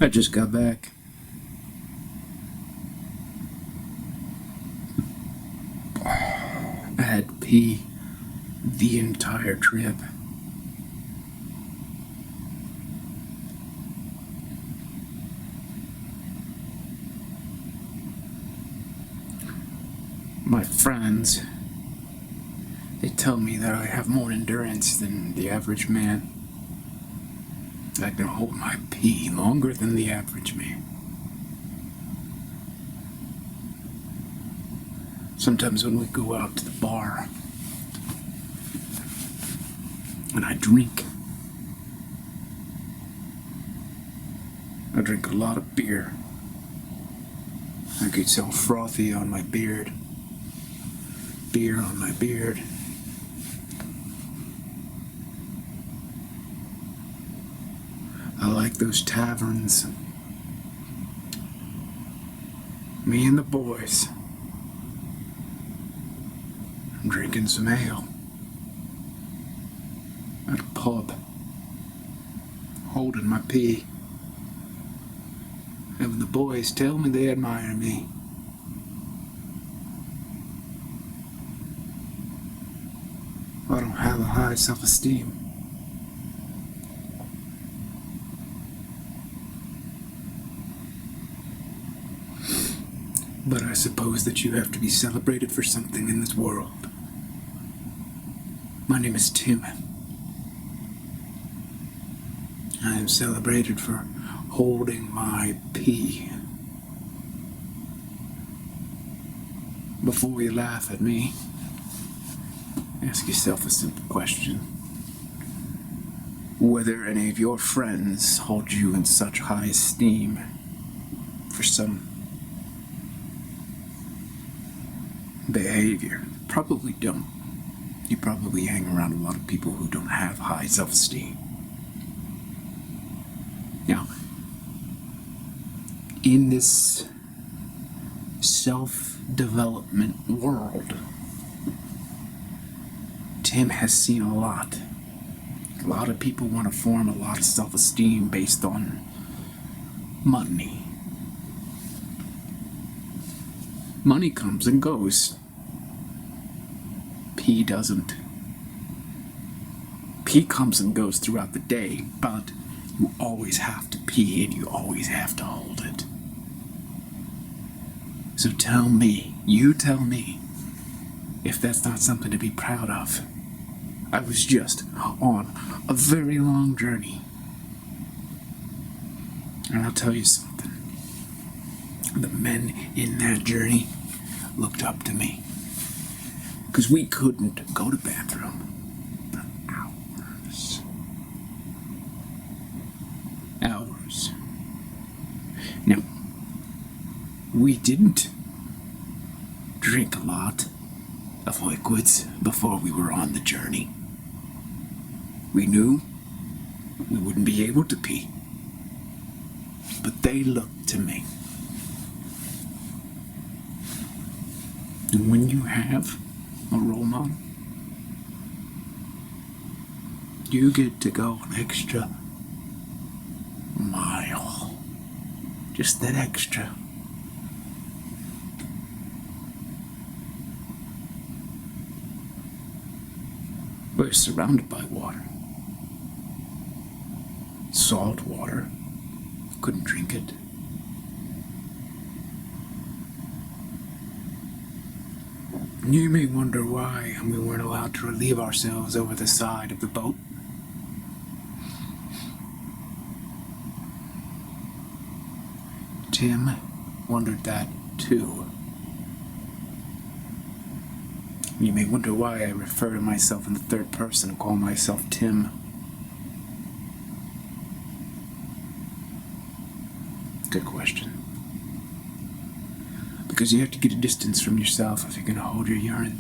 I just got back. I had to pee the entire trip. My friends, they tell me that I have more endurance than the average man. I can hold my pee longer than the average man. Sometimes when we go out to the bar and I drink a lot of beer. I get so frothy on my beard. Beer on my beard. I like those taverns. Me and the boys. I'm drinking some ale. At a pub. Holding my pee. And when the boys tell me they admire me, I don't have a high self-esteem. But I suppose that you have to be celebrated for something in this world. My name is Tim. I am celebrated for holding my pee. Before you laugh at me, ask yourself a simple question. Whether any of your friends hold you in such high esteem for some behavior. Probably don't. You probably hang around a lot of people who don't have high self-esteem. Now, in this self-development world, Tim has seen a lot. A lot of people want to form a lot of self-esteem based on money. Money comes and goes. Pee doesn't. Pee comes and goes throughout the day, but you always have to pee and you always have to hold it. So you tell me, if that's not something to be proud of. I was just on a very long journey. And I'll tell you something. The men in that journey looked up to me. Because we couldn't go to the bathroom for hours. Hours. Now, we didn't drink a lot of liquids before we were on the journey. We knew we wouldn't be able to pee. But they looked to me. And when you have a role model, you get to go an extra mile. Just that extra. We're surrounded by water. Salt water. Couldn't drink it. You may wonder why we weren't allowed to relieve ourselves over the side of the boat. Tim wondered that too. You may wonder why I refer to myself in the third person and call myself Tim. Good question. Because you have to get a distance from yourself if you're going to hold your urine.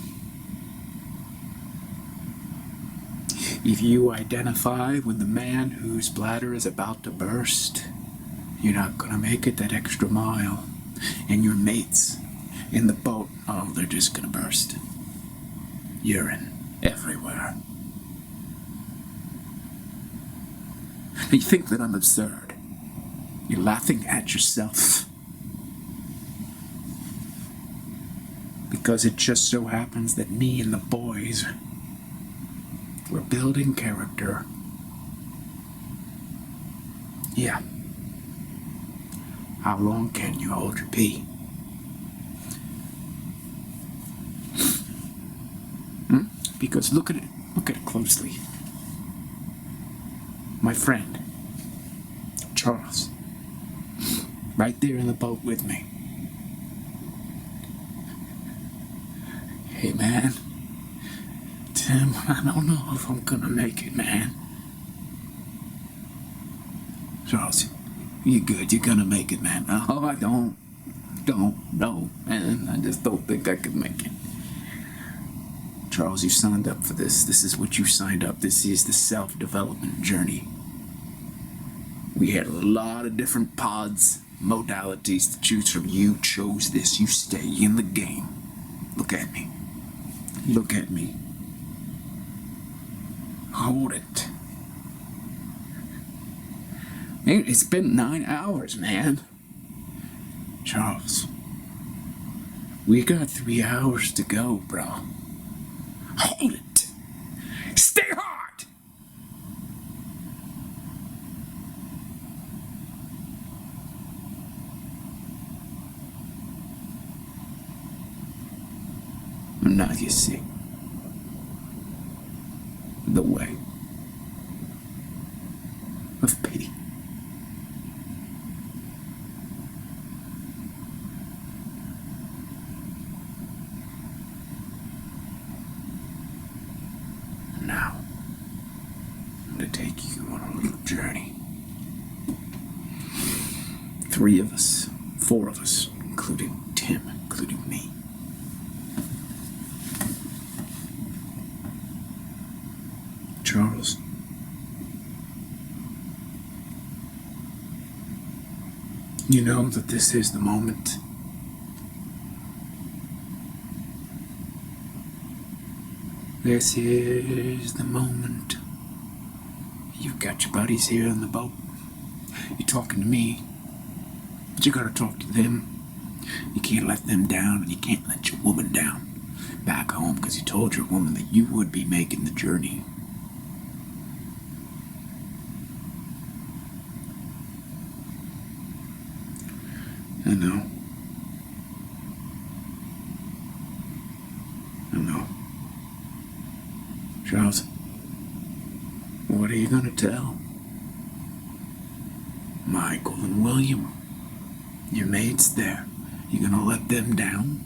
If you identify with the man whose bladder is about to burst, you're not going to make it that extra mile. And your mates in the boat, oh, they're just going to burst. Urine everywhere. You think that I'm absurd. You're laughing at yourself. Because it just so happens that me and the boys were building character. Yeah. How long can you hold your pee? Because look at it closely. My friend, Charles, right there in the boat with me. Hey man, Tim, I don't know if I'm gonna make it, man. Charles, you're good, you're gonna make it, man. Oh, I don't know, man. I just don't think I could make it. Charles, you signed up for this. This is what you signed up. This is the self-development journey. We had a lot of different pods, modalities to choose from. You chose this. You stay in the game. Look at me. Look at me. Hold it. It's been 9 hours, man. Charles, we got 3 hours to go, bro. Hold it. Stay hard. Now you see the way of pity. Now, I'm going to take you on a little journey. 3 of us, 4 of us, including Tim, including me. Charles, you know that this is the moment. This is the moment. You've got your buddies here in the boat. You're talking to me, but you gotta talk to them. You can't let them down, and you can't let your woman down back home, because you told your woman that you would be making the journey. I know. Charles, what are you gonna tell Michael and William? Your mates there. You gonna let them down?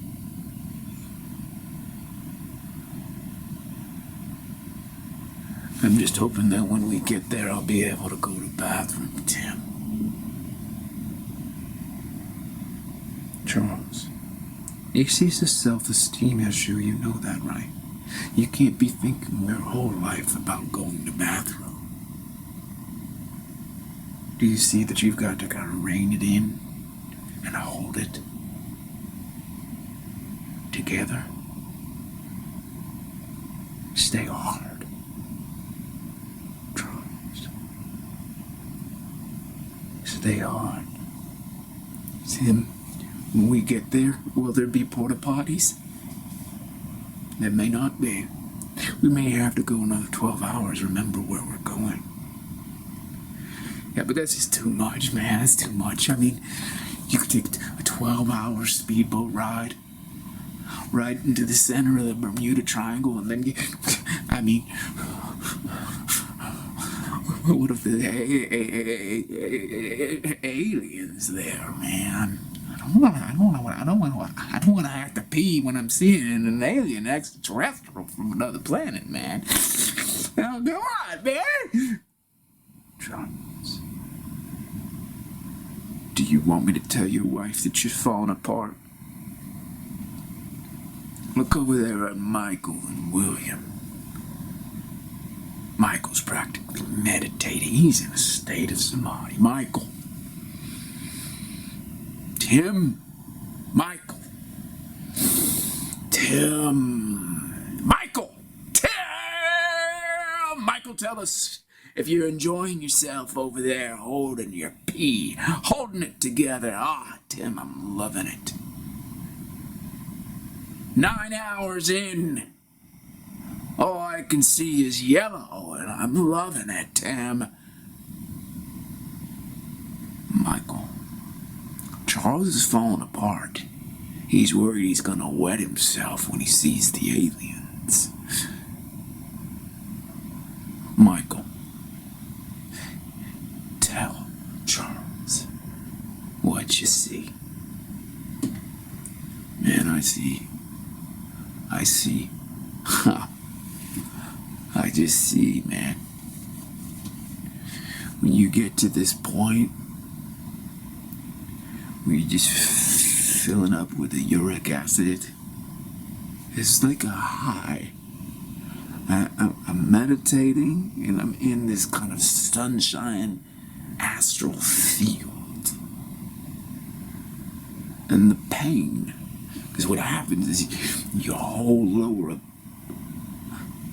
I'm just hoping that when we get there, I'll be able to go to the bathroom, Tim. Charles, this is a self-esteem issue, you know that, right? You can't be thinking your whole life about going to the bathroom. Do you see that you've got to kind of rein it in and hold it together? Stay hard, Charles. Stay hard. See them? When we get there, will there be porta potties? There may not be. We may have to go another 12 hours, remember where we're going. Yeah, but that's just too much, man. That's too much. I mean, you could take a 12-hour speedboat ride right into the center of the Bermuda Triangle, and then you... I mean... What if the aliens there, man? I don't want to have to pee when I'm seeing an alien extraterrestrial from another planet, man. Oh, come on, man. Charles, do you want me to tell your wife that you're falling apart? Look over there at Michael and William. Michael's practically meditating. He's in a state of samadhi. Michael. Tim. Michael. Tim. Michael. Tim. Michael, tell us if you're enjoying yourself over there holding your pee, holding it together, Tim, I'm loving it. 9 hours in, all I can see is yellow, and I'm loving it, Tim. Michael, Charles is falling apart. He's worried he's gonna wet himself when he sees the aliens. Michael, tell Charles what you see. Man, I see. I just see, man. When you get to this point where you're just filling up with the uric acid, it's like a high. I'm meditating and I'm in this kind of sunshine astral field. And the pain, because what happens is your whole lower...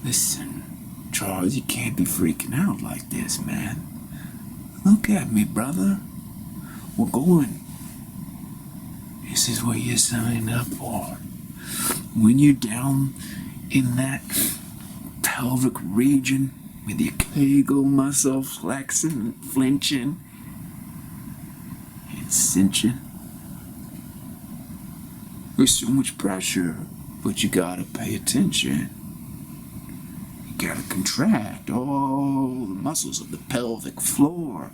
Listen, Charles, you can't be freaking out like this, man. Look at me, brother. We're going. This is what you signed up for. When you're down in that pelvic region with your kegel muscle flexing and flinching and cinching, there's so much pressure, but you gotta pay attention. You gotta contract all the muscles of the pelvic floor.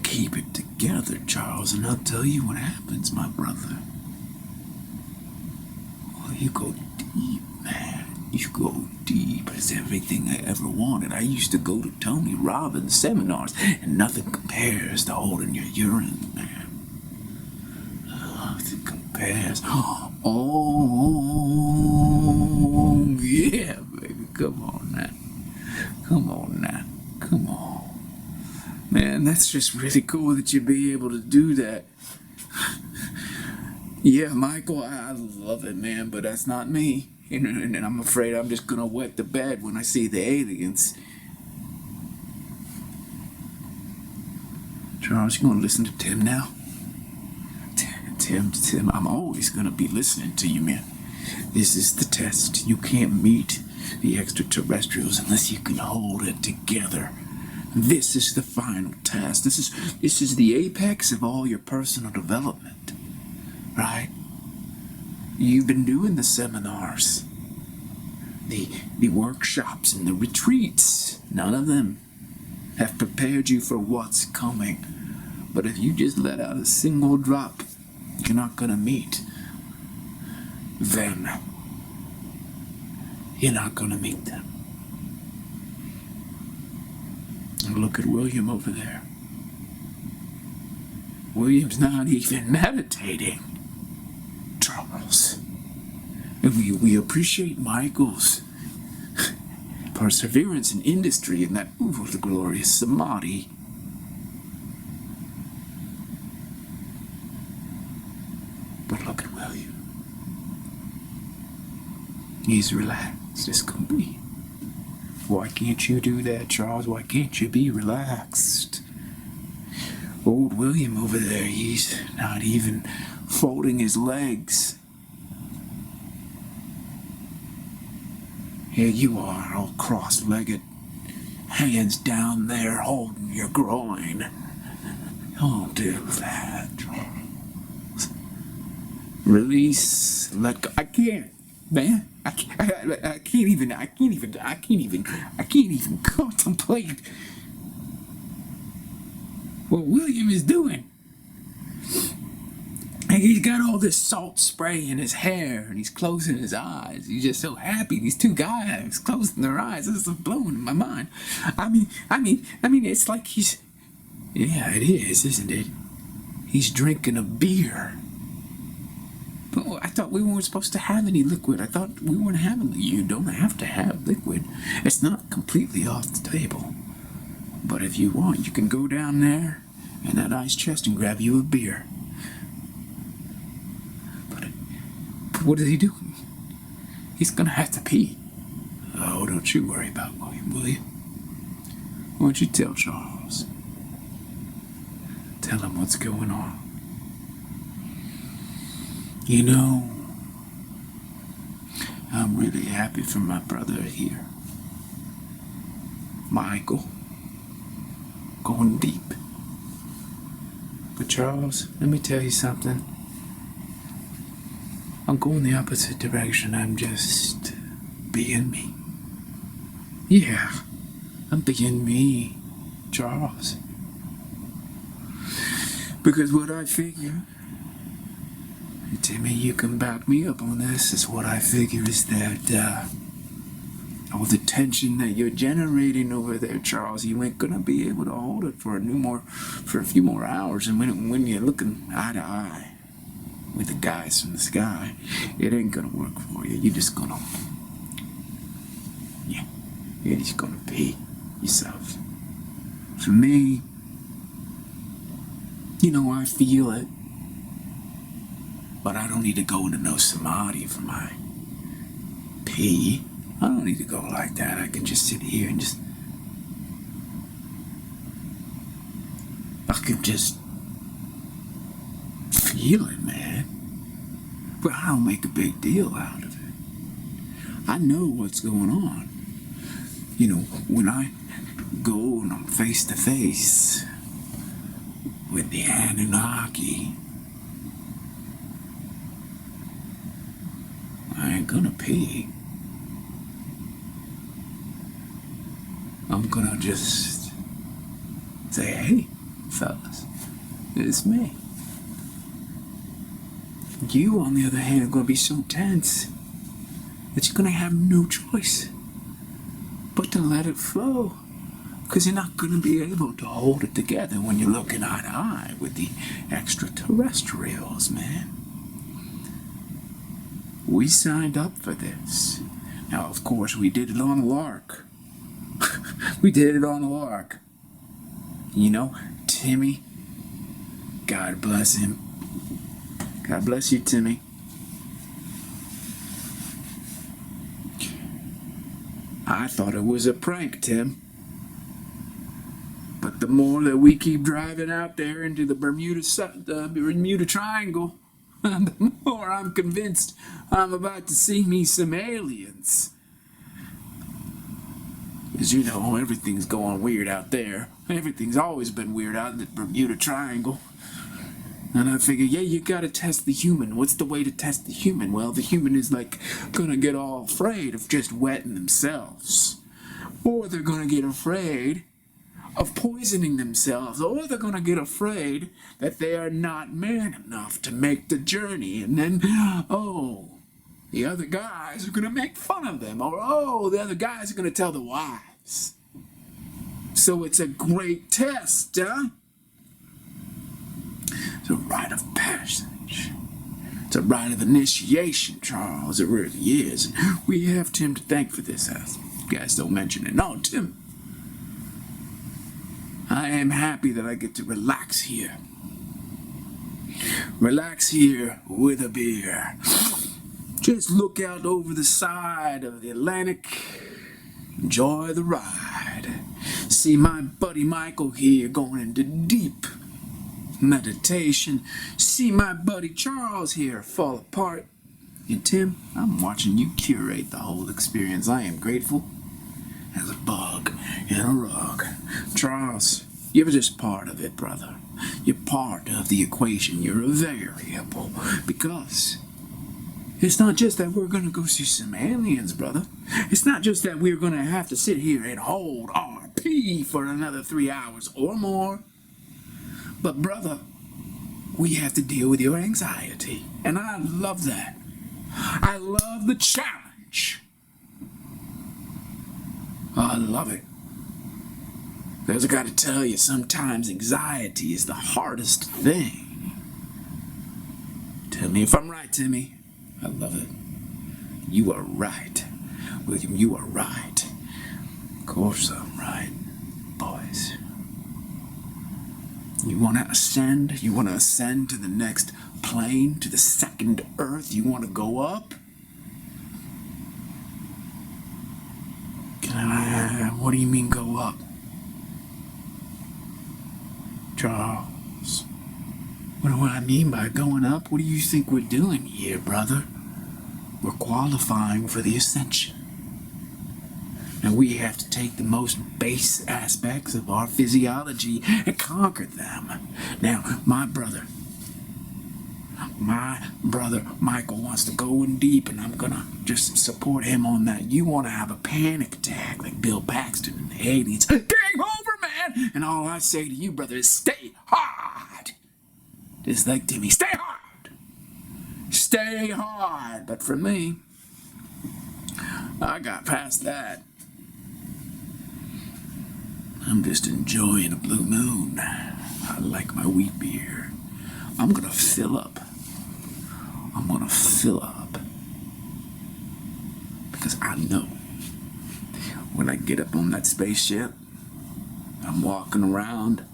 Keep it together, Charles, and I'll tell you what happens, my brother. Well, you go deep, man. You go deep. It's everything I ever wanted. I used to go to Tony Robbins seminars, and nothing compares to holding your urine, man. Nothing compares. Oh, yeah, baby. Come on now. Come on now. Come on. Man, that's just really cool that you'd be able to do that. Yeah, Michael, I love it, man, but that's not me. And I'm afraid I'm just gonna wet the bed when I see the aliens. Charles, you gonna listen to Tim now? Tim, I'm always gonna be listening to you, man. This is the test. You can't meet the extraterrestrials unless you can hold it together. This is the final test. This is the apex of all your personal development, right? You've been doing the seminars, the workshops, and the retreats. None of them have prepared you for what's coming. But if you just let out a single drop, you're not gonna meet them. You're not gonna meet them. Look at William over there. William's not even meditating, Charles. And we appreciate Michael's perseverance in industry and that, the glorious samadhi. But look at William. He's relaxed as can be. Why can't you do that, Charles? Why can't you be relaxed? Old William over there, he's not even folding his legs. Here you are, all cross-legged, hands down there holding your groin. Don't do that, Charles. Release, let go. I can't, man. I can't even contemplate what William is doing. And he's got all this salt spray in his hair, and he's closing his eyes. He's just so happy. These two guys closing their eyes. This is blowing my mind. I mean, it's like he's... Yeah, it is, isn't it? He's drinking a beer. But I thought we weren't supposed to have any liquid. I thought we weren't having... You don't have to have liquid. It's not completely off the table. But if you want, you can go down there in that ice chest and grab you a beer. But what is he doing? He's gonna have to pee. Oh, don't you worry about William, will you? Why don't you tell Charles? Tell him what's going on. You know, I'm really happy for my brother here. Michael. Going deep. But Charles, let me tell you something. I'm going the opposite direction. I'm just being me. Yeah, I'm being me, Charles. Because what I figure, and Timmy, you can back me up on this, is what I figure is that all the tension that you're generating over there, Charles, you ain't gonna be able to hold it for a few more hours. And when you're looking eye to eye with the guys from the sky, it ain't gonna work for you. You're just gonna, you're just gonna pee yourself. For me, I feel it, but I don't need to go into no samadhi for my pee. I don't need to go like that. I can just sit here and I can just feel it, man. But I don't make a big deal out of it. I know what's going on. When I go and I'm face to face with the Annunaki, I ain't gonna pee. I'm gonna just say, hey, fellas, it's me. You, on the other hand, are gonna be so tense that you're gonna have no choice but to let it flow. Because you're not gonna be able to hold it together when you're looking eye to eye with the extraterrestrials, man. We signed up for this. Now, of course, we did it on a lark. We did it on a lark. Timmy, God bless him. God bless you, Timmy. I thought it was a prank, Tim. But the more that we keep driving out there into the Bermuda Triangle, the more I'm convinced I'm about to see me some aliens. As you know, everything's going weird out there. Everything's always been weird out in the Bermuda Triangle. And I figure, you gotta test the human. What's the way to test the human? Well, the human is gonna get all afraid of just wetting themselves. Or they're gonna get afraid of poisoning themselves. Or they're gonna get afraid that they are not man enough to make the journey. And then, the other guys are gonna make fun of them. Or, the other guys are gonna tell the wives. So it's a great test, huh? It's a rite of passage. It's a rite of initiation, Charles. It really is. We have Tim to thank for this. You guys don't mention it. No, Tim. I am happy that I get to relax here. Relax here with a beer. Just look out over the side of the Atlantic. Enjoy the ride. See my buddy Michael here going into deep meditation. See my buddy Charles here fall apart. And Tim, I'm watching you curate the whole experience. I am grateful as a bug in a rug. Charles, you're just part of it, brother. You're part of the equation. You're a variable. Because it's not just that we're going to go see some aliens, brother. It's not just that we're going to have to sit here and hold our pee for another 3 hours or more. But, brother, we have to deal with your anxiety. And I love that. I love the challenge. I love it. Because I got to tell you, sometimes anxiety is the hardest thing. Tell me if I'm right, Timmy. I love it. You are right. William, you are right. Of course I'm right. Boys. You want to ascend? You want to ascend to the next plane? To the second Earth? You want to go up? What do you mean go up? Charles, what do I mean by going up? What do you think we're doing here, brother? We're qualifying for the ascension. And we have to take the most base aspects of our physiology and conquer them. Now, my brother Michael wants to go in deep, and I'm gonna just support him on that. You want to have a panic attack like Bill Paxton in the 80s. Game over, man! And all I say to you, brother, is stay hard. Just like Timmy, stay hard. Stay hard. But for me, I got past that. I'm just enjoying a blue moon. I like my wheat beer. I'm gonna fill up. Because I know when I get up on that spaceship, I'm walking around.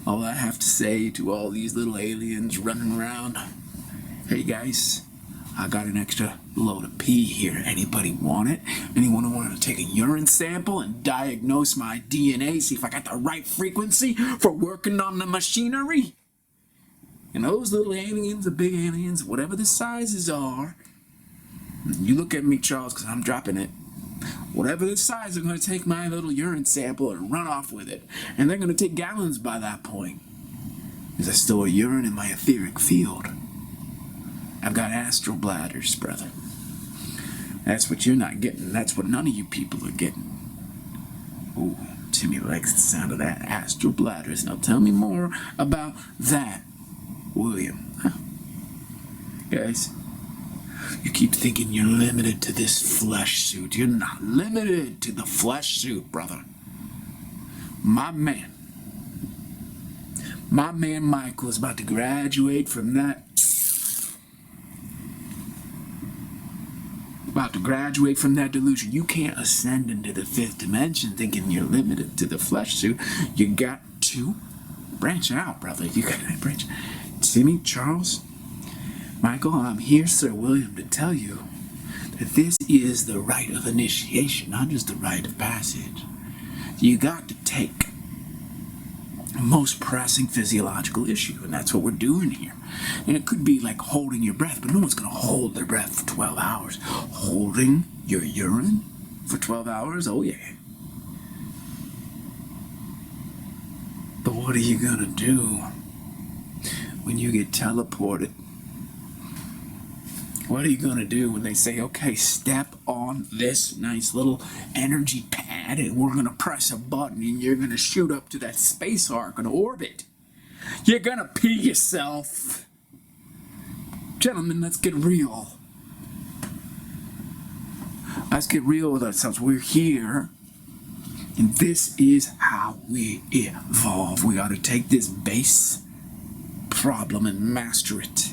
All I have to say to all these little aliens running around, hey guys, I got an extra load of pee here. Anybody want it? Anyone want to take a urine sample and diagnose my DNA, see if I got the right frequency for working on the machinery? And those little aliens, the big aliens, whatever the sizes are, you look at me, Charles, because I'm dropping it. Whatever the size, they're going to take my little urine sample and run off with it. And they're going to take gallons by that point, because I store urine in my etheric field. I've got astral bladders, brother. That's what you're not getting. That's what none of you people are getting. Oh, Timmy likes the sound of that. Astral bladders. Now tell me more about that, William. Guys, you keep thinking you're limited to this flesh suit. You're not limited to the flesh suit, brother. My man Michael is about to graduate from that. Delusion. You can't ascend into the fifth dimension thinking you're limited to the flesh suit. You got to branch out, brother. You got to branch. Timmy, Charles, Michael, I'm here, Sir William, to tell you that this is the rite of initiation, not just the rite of passage. You got to take the most pressing physiological issue, and that's what we're doing here. And it could be like holding your breath, but no one's going to hold their breath for 12 hours. Holding your urine for 12 hours? Oh, yeah. But what are you going to do when you get teleported? What are you going to do when they say, okay, step on this nice little energy pad and we're going to press a button and you're going to shoot up to that space arc in orbit? You're going to pee yourself. Gentlemen, let's get real. Let's get real with ourselves. We're here, and this is how we evolve. We got to take this base problem and master it.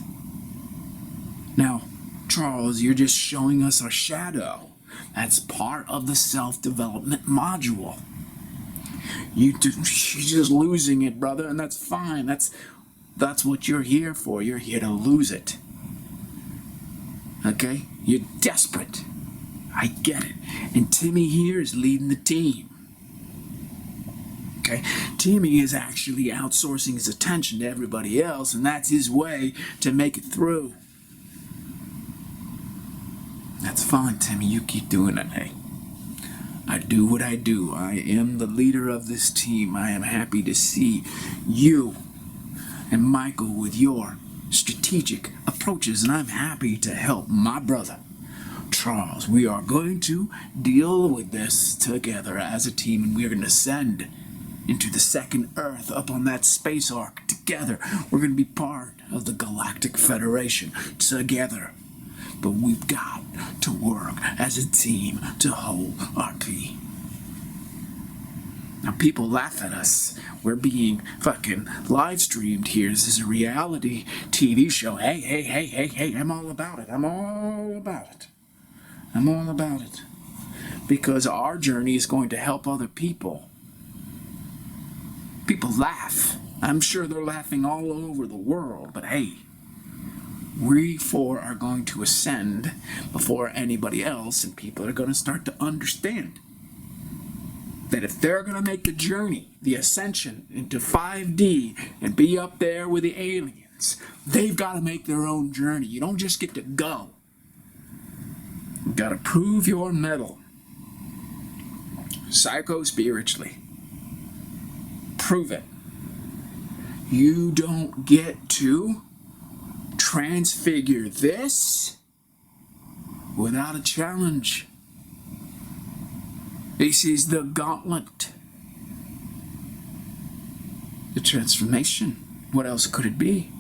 Now, Charles, you're just showing us our shadow. That's part of the self-development module. You're just losing it, brother, and that's fine. That's what you're here for. You're here to lose it. Okay? You're desperate. I get it. And Timmy here is leading the team. Okay? Timmy is actually outsourcing his attention to everybody else, and that's his way to make it through. That's fine, Timmy. You keep doing it, hey? I do what I do. I am the leader of this team. I am happy to see you and Michael with your strategic approaches, and I'm happy to help my brother, Charles. We are going to deal with this together as a team, and we're going to ascend into the second Earth up on that space arc together. We're going to be part of the Galactic Federation together. But we've got to work as a team to hold our pee. Now people laugh at us. We're being fucking live streamed here. This is a reality TV show. Hey, I'm all about it. I'm all about it. Because our journey is going to help other people. People laugh. I'm sure they're laughing all over the world, but hey, we four are going to ascend before anybody else, and people are going to start to understand that if they're going to make the journey, the ascension into 5D and be up there with the aliens, they've got to make their own journey. You don't just get to go. You've got to prove your mettle. Psycho-spiritually. Prove it. You don't get to transfigure this without a challenge. This is the gauntlet. The transformation. What else could it be?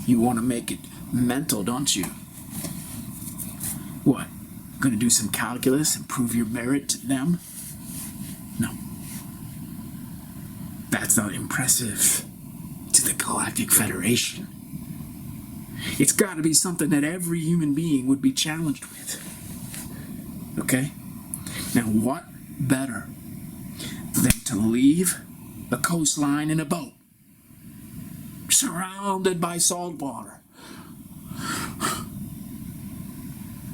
You want to make it mental, don't you? What? Going to do some calculus and prove your merit to them? No. That's not impressive to the Galactic Federation. It's got to be something that every human being would be challenged with. Okay? Now, what better than to leave the coastline in a boat, surrounded by salt water,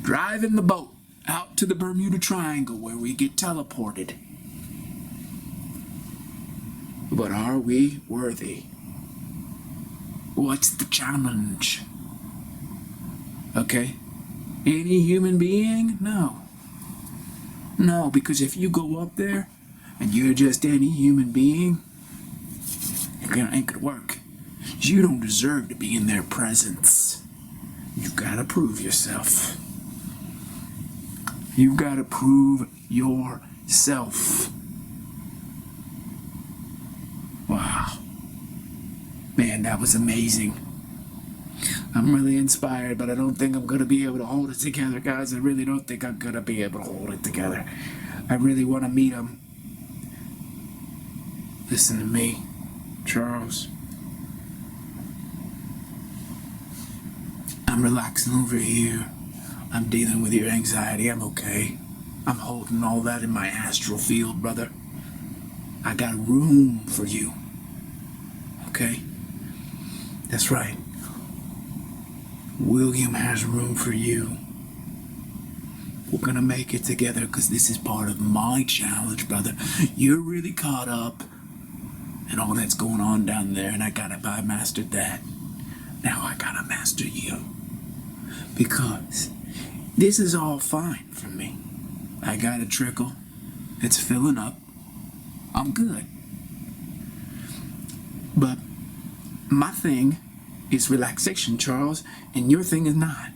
driving the boat out to the Bermuda Triangle where we get teleported. But are we worthy? What's the challenge? Okay? Any human being? No. No, because if you go up there and you're just any human being, it ain't gonna work. You don't deserve to be in their presence. You've got to prove yourself. You've got to prove yourself. Wow. Man, that was amazing. I'm really inspired, but I don't think I'm going to be able to hold it together, guys. I really don't think I'm going to be able to hold it together. I really want to meet him. Listen to me, Charles. I'm relaxing over here. I'm dealing with your anxiety. I'm okay. I'm holding all that in my astral field, brother. I got room for you. Okay? That's right. William has room for you. We're gonna make it together because this is part of my challenge, brother. You're really caught up in all that's going on down there, and I mastered that. Now I gotta master you. Because this is all fine for me. I got a trickle. It's filling up. I'm good. But my thing is relaxation, Charles, and your thing is not.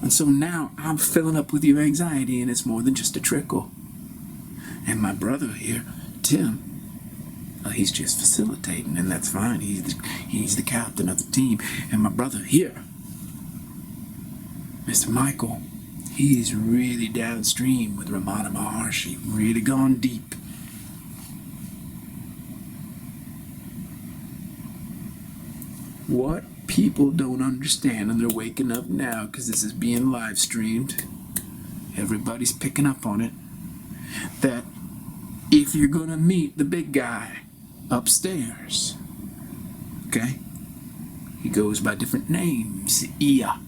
And so now I'm filling up with your anxiety, and it's more than just a trickle. And my brother here, Tim, he's just facilitating, and that's fine. He's the captain of the team. And my brother here, Mr. Michael, he's really downstream with Ramana Maharshi, really gone deep. What people don't understand, and they're waking up now because this is being live streamed, everybody's picking up on it, that if you're gonna meet the big guy upstairs, okay, he goes by different names, Ia,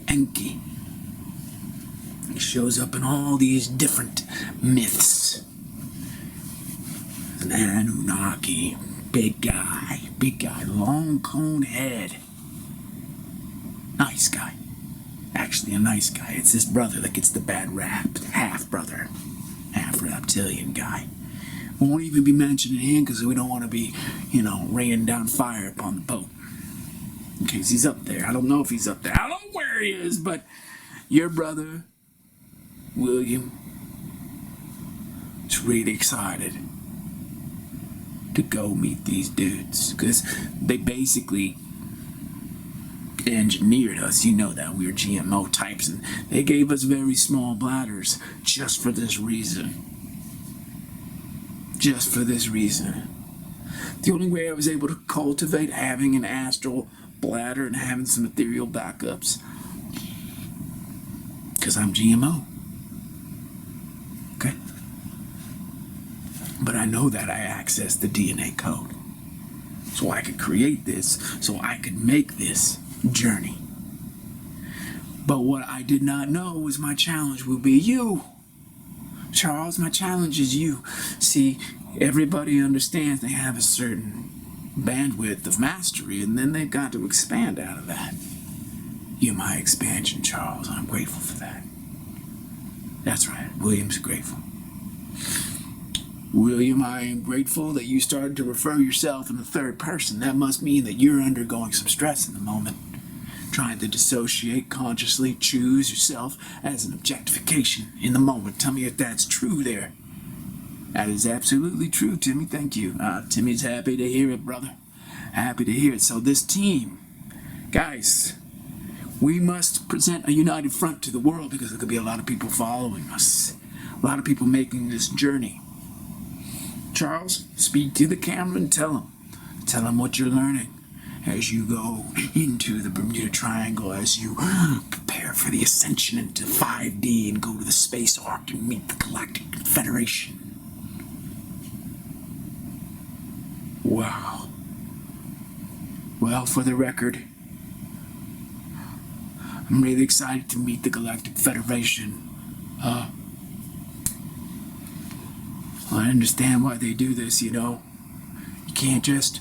Enki. He shows up in all these different myths. An Annunaki, big guy, long cone head. Nice guy. Actually a nice guy. It's his brother that gets the bad rap. Half brother. Half reptilian guy. Won't even be mentioning him because we don't want to be, raining down fire upon the boat. In case he's up there. I don't know if he's up there. I don't know where he is, but your brother, William, is really excited to go meet these dudes because they basically engineered us. You know that we were GMO types, and they gave us very small bladders just for this reason. Just for this reason. The only way I was able to cultivate having an astral bladder and having some ethereal backups, because I'm GMO. Okay? But I know that I accessed the DNA code. So I could create this, so I could make this journey. But what I did not know was my challenge would be you. Charles, my challenge is you. See, everybody understands they have a certain bandwidth of mastery, and then they've got to expand out of that. You're my expansion, Charles. I'm grateful for that. That's right, William's grateful. William, I am grateful that you started to refer yourself in the third person. That must mean that you're undergoing some stress in the moment. Trying to dissociate, consciously choose yourself as an objectification in the moment. Tell me if that's true there. That is absolutely true, Timmy. Thank you. Timmy's happy to hear it, brother. Happy to hear it. So this team, guys, we must present a united front to the world because there could be a lot of people following us. A lot of people making this journey. Charles, speak to the camera and tell them what you're learning as you go into the Bermuda Triangle, as you prepare for the ascension into 5D and go to the space arc and meet the Galactic Confederation. Wow. Well, for the record, I'm really excited to meet the Galactic Federation. I understand why they do this, you know. You can't just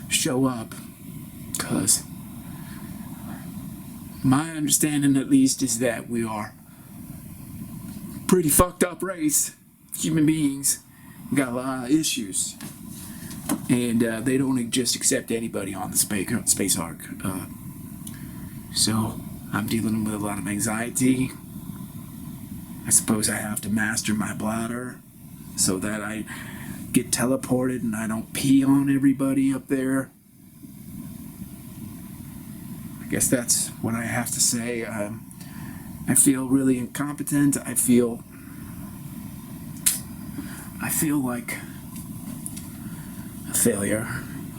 show up, because my understanding at least is that we are a pretty fucked up race, human beings. We got a lot of issues, and they don't just accept anybody on the space arc. So I'm dealing with a lot of anxiety. I suppose I have to master my bladder so that I get teleported and I don't pee on everybody up there. I guess that's what I have to say. I feel really incompetent. I feel like a failure.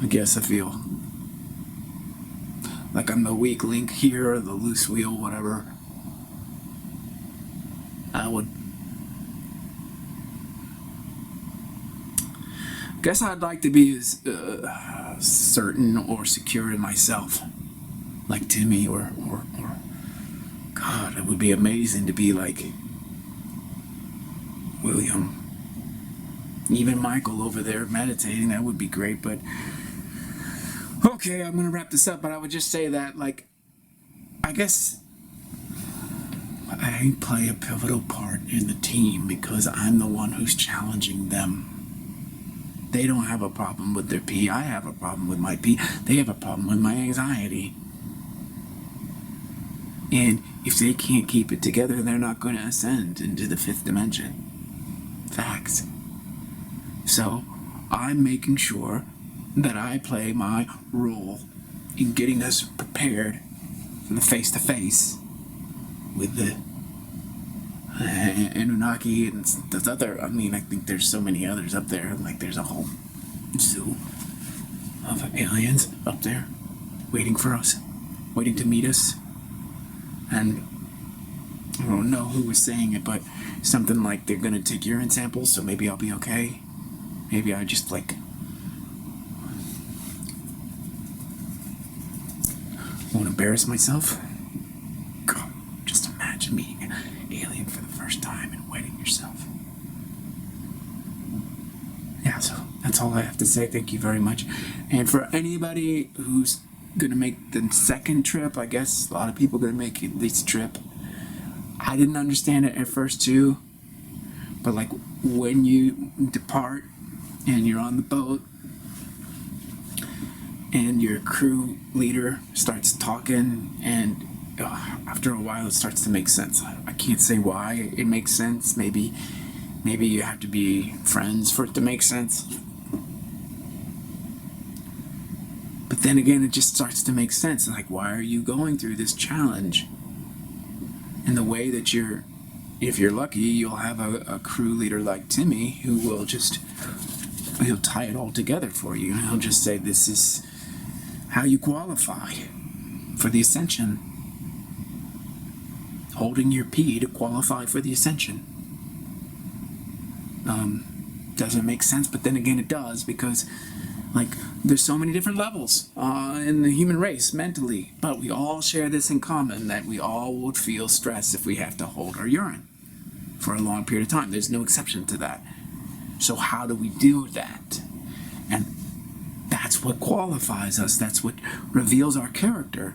I guess I feel like I'm the weak link here, or the loose wheel, whatever. I'd like to be as certain or secure in myself, like Timmy, or God, it would be amazing to be like William. Even Michael over there meditating, that would be great. But okay, I'm gonna wrap this up, but I would just say that, like, I guess I play a pivotal part in the team because I'm the one who's challenging them. They don't have a problem with their pee. I have a problem with my pee. They have a problem with my anxiety. And if they can't keep it together, they're not going to ascend into the fifth dimension. Facts. So I'm making sure that I play my role in getting us prepared for the face-to-face with the Annunaki and those other, I mean, I think there's so many others up there. Like, there's a whole zoo of aliens up there waiting for us, waiting to meet us. And I don't know who was saying it, but something like they're gonna take urine samples, so maybe I'll be okay. Maybe I just, like, won't embarrass myself. God, just imagine meeting an alien for the first time and wetting yourself. Yeah, so that's all I have to say. Thank you very much. And for anybody who's gonna make the second trip, I guess a lot of people are gonna make this trip. I didn't understand it at first too, but like when you depart and you're on the boat and your crew leader starts talking, and after a while it starts to make sense. I can't say why it makes sense. Maybe you have to be friends for it to make sense. But then again, it just starts to make sense. Like, why are you going through this challenge? And the way that if you're lucky, you'll have a crew leader like Timmy who will he'll tie it all together for you. He'll just say, this is how you qualify for the ascension. Holding your pee to qualify for the ascension. Doesn't make sense, but then again it does, because like there's so many different levels in the human race mentally, but we all share this in common, that we all would feel stress if we have to hold our urine. for a long period of time. There's no exception to that. So how do we do that? And that's what qualifies us. That's what reveals our character.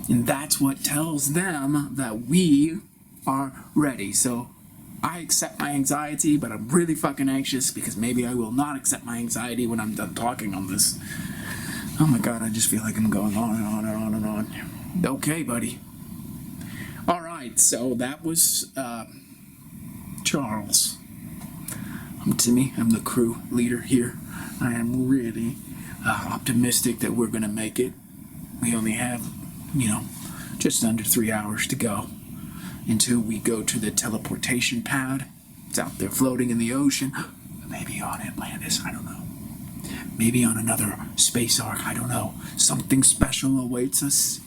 And that's what tells them that we are ready. So I accept my anxiety, but I'm really fucking anxious because maybe I will not accept my anxiety when I'm done talking on this. Oh my God, I just feel like I'm going on and on and on and on. Okay, buddy. All right, so that was Charles. I'm Timmy. I'm the crew leader here. I am really optimistic that we're going to make it. We only have, just under 3 hours to go until we go to the teleportation pad. It's out there floating in the ocean. Maybe on Atlantis, I don't know. Maybe on another space ark, I don't know. Something special awaits us.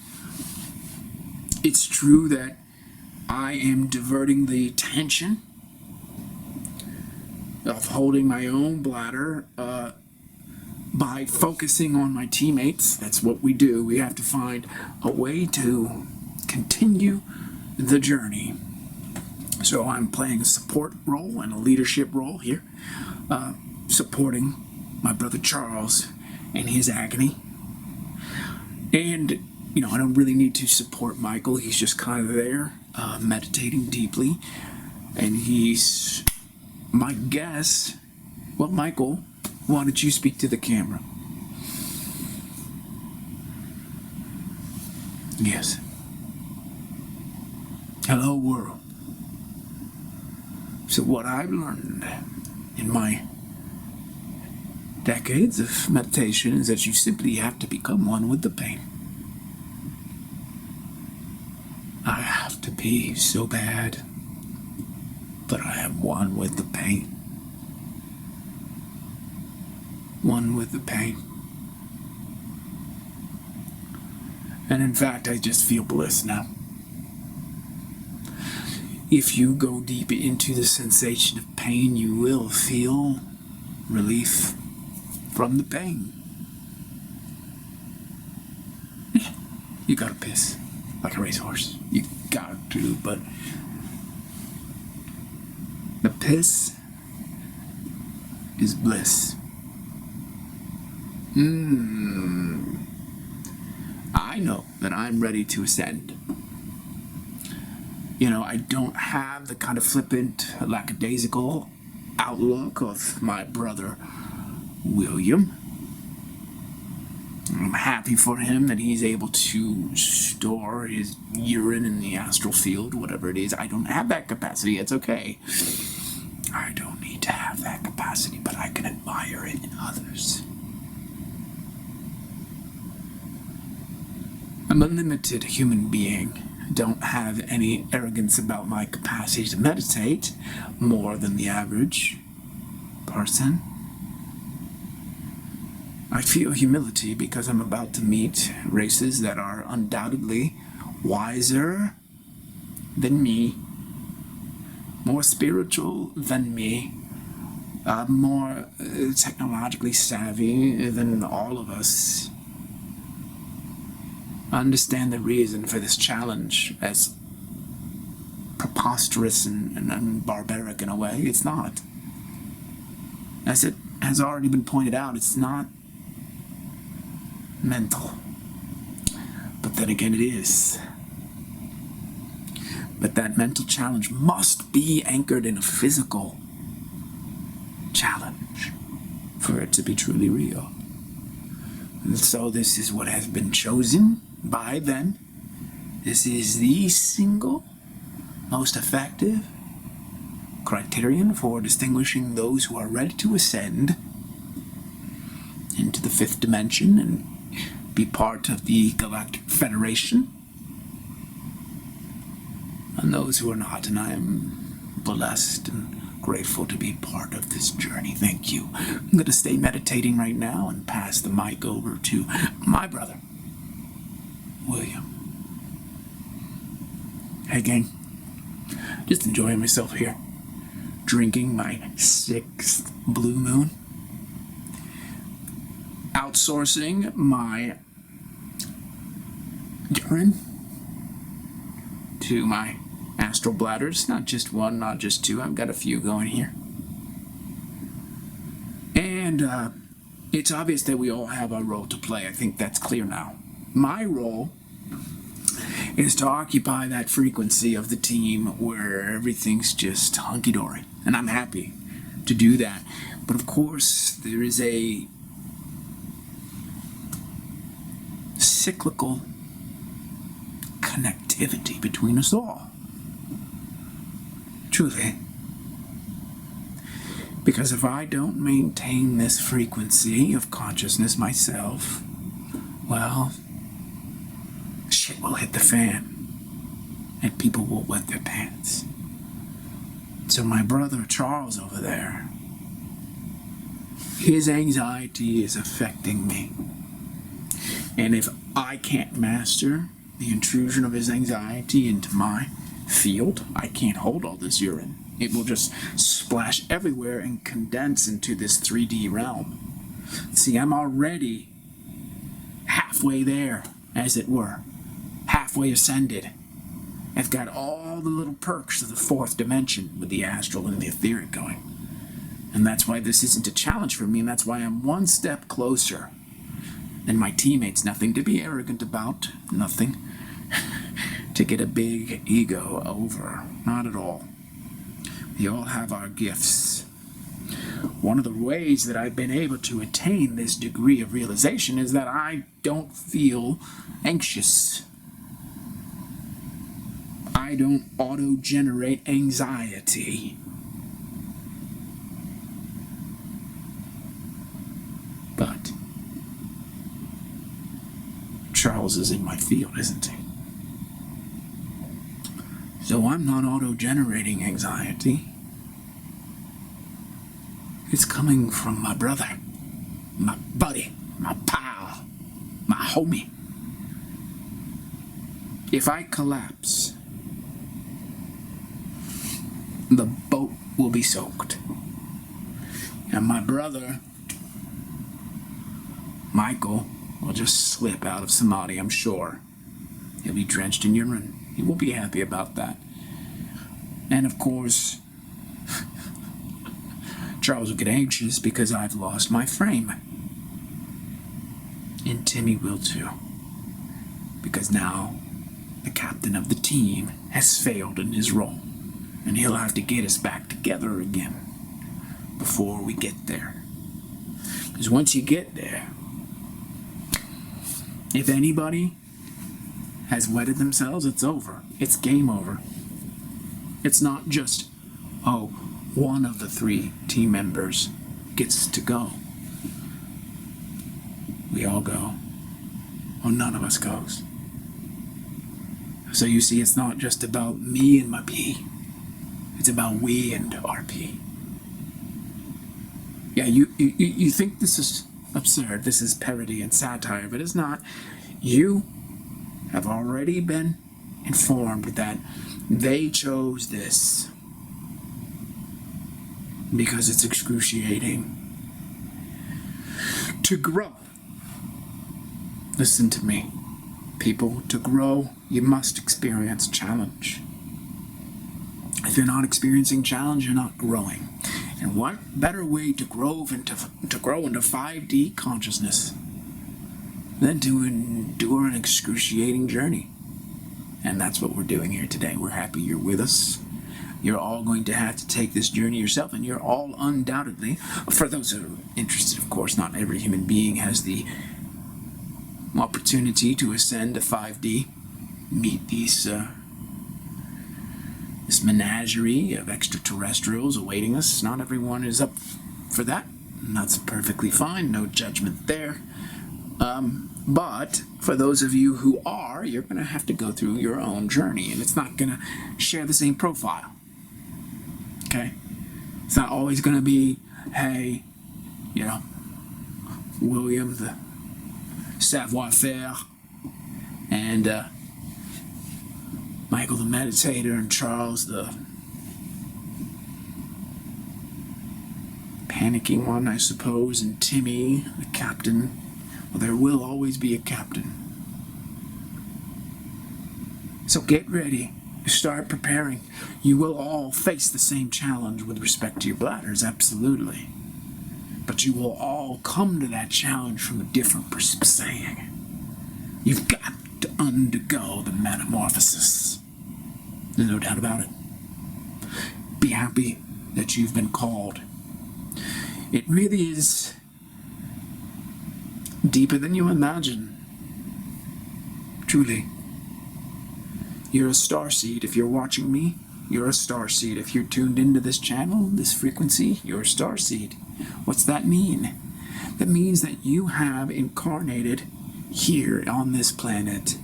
It's true that I am diverting the tension of holding my own bladder by focusing on my teammates. That's what we do. We have to find a way to continue the journey. So I'm playing a support role and a leadership role here, supporting my brother Charles in his agony. And, I don't really need to support Michael. He's just kind of there, meditating deeply. And he's my guess. Well, Michael, why don't you speak to the camera? Yes. Hello, world. So what I've learned in my decades of meditation is that you simply have to become one with the pain. I have to be so bad, but I am one with the pain. One with the pain. And in fact, I just feel bliss now. If you go deep into the sensation of pain, you will feel relief from the pain. You gotta piss like a racehorse. You got to, but the piss is bliss. I know that I'm ready to ascend. I don't have the kind of flippant, lackadaisical outlook of my brother William. I'm happy for him that he's able to store his urine in the astral field, whatever it is. I don't have that capacity. It's okay. I don't need to have that capacity, but I can admire it in others. I'm a limited human being. I don't have any arrogance about my capacity to meditate more than the average person. I feel humility because I'm about to meet races that are undoubtedly wiser than me, more spiritual than me, more technologically savvy than all of us. I understand the reason for this challenge as preposterous and barbaric in a way. It's not. As it has already been pointed out, it's not mental. But then again, it is. But that mental challenge must be anchored in a physical challenge for it to be truly real. And so this is what has been chosen by them. This is the single most effective criterion for distinguishing those who are ready to ascend into the fifth dimension and be part of the Galactic Federation, and those who are not. And I am blessed and grateful to be part of this journey. Thank you. I'm going to stay meditating right now and pass the mic over to my brother, William. Hey, gang. Just enjoying myself here. Drinking my 6th Blue Moon. Outsourcing my urine to my astral bladders. Not just one, not just two. I've got a few going here. And it's obvious that we all have our role to play. I think that's clear now. My role is to occupy that frequency of the team where everything's just hunky-dory. And I'm happy to do that. But of course, there is a cyclical connectivity between us all. Truly. Because if I don't maintain this frequency of consciousness myself, well, shit will hit the fan. And people will wet their pants. So my brother Charles over there, his anxiety is affecting me. And if I can't master the intrusion of his anxiety into my field, I can't hold all this urine. It will just splash everywhere and condense into this 3D realm. See, I'm already halfway there, as it were. Halfway ascended. I've got all the little perks of the fourth dimension with the astral and the etheric going. And that's why this isn't a challenge for me, and that's why I'm one step closer than my teammates. Nothing to be arrogant about. Nothing to get a big ego over. Not at all. We all have our gifts. One of the ways that I've been able to attain this degree of realization is that I don't feel anxious. I don't auto-generate anxiety. But Charles is in my field, isn't he? So I'm not auto-generating anxiety. It's coming from my brother, my buddy, my pal, my homie. If I collapse, the boat will be soaked. And my brother, Michael, will just slip out of samadhi, I'm sure. He'll be drenched in urine. He will be happy about that. And of course, Charles will get anxious because I've lost my frame. And Timmy will too. Because now the captain of the team has failed in his role. And he'll have to get us back together again before we get there. Because once you get there, if anybody has wetted themselves, it's over. It's game over. It's not just, oh, one of the 3 team members gets to go. We all go, or none of us goes. So you see, it's not just about me and my P. It's about we and our P. Yeah, you think this is absurd, this is parody and satire, but it's not. You have already been informed that they chose this because it's excruciating. To grow, listen to me, people, to grow, you must experience challenge. If you're not experiencing challenge, you're not growing. And what better way to grow into 5D consciousness than to endure an excruciating journey? And that's what we're doing here today. We're happy you're with us. You're all going to have to take this journey yourself, and you're all undoubtedly, for those who are interested, of course, not every human being has the opportunity to ascend to 5D, meet these this menagerie of extraterrestrials awaiting us. Not everyone is up for that, and that's perfectly fine. No judgment there. But for those of you who are, you're going to have to go through your own journey, and it's not going to share the same profile. Okay? It's not always going to be, hey, you know, William the savoir-faire and Michael the meditator and Charles the panicking one, I suppose, and Timmy the captain. Well, there will always be a captain. So get ready Start preparing. You will all face the same challenge with respect to your bladders, absolutely. But you will all come to that challenge from a different perspective. You've got to undergo the metamorphosis. There's no doubt about it. Be happy that you've been called. It really is deeper than you imagine. Truly. You're a starseed. If you're watching me, you're a starseed. If you're tuned into this channel, this frequency, you're a starseed. What's that mean? That means that you have incarnated here on this planet.